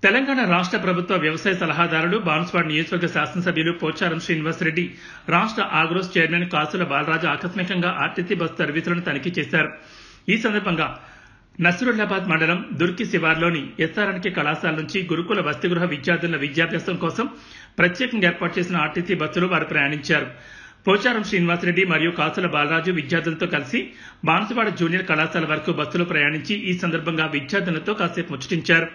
తెలంగాణ రాష్ట్ర ప్రభుత్వ వ్యవసాయ సలహాదారులు బాన్సువాడ నియోజకవర్గ శాసనసభ్యులు పోచారం శ్రీనివాసరెడ్డి రాష్ట్ర ఆగ్రోస్ చైర్మన్ కాసుల బాలరాజు ఆకస్మికంగా ఆర్టీసీ బస్సు సర్వీసులను తనిఖీ చేశారు. ఈ సందర్భంగా నస్రుల్లాబాద్ మండలం దుర్కి శివార్లోని ఎస్ఆర్ఎన్కే కళాశాల నుంచి గురుకుల వసతిగృహ విద్యార్థుల విద్యాభ్యాసం కోసం ప్రత్యేకంగా ఏర్పాటు చేసిన ఆర్టీసీ బస్సులో వారు ప్రయాణించారు. పోచారం శ్రీనివాసరెడ్డి మరియు కాసుల బాలరాజు విద్యార్థులతో కలిసి బాన్సువాడ జూనియర్ కళాశాల వరకు బస్సులో ప్రయాణించి ఈ సందర్భంగా విద్యార్థులతో కాసేపు ముచ్చటించారు.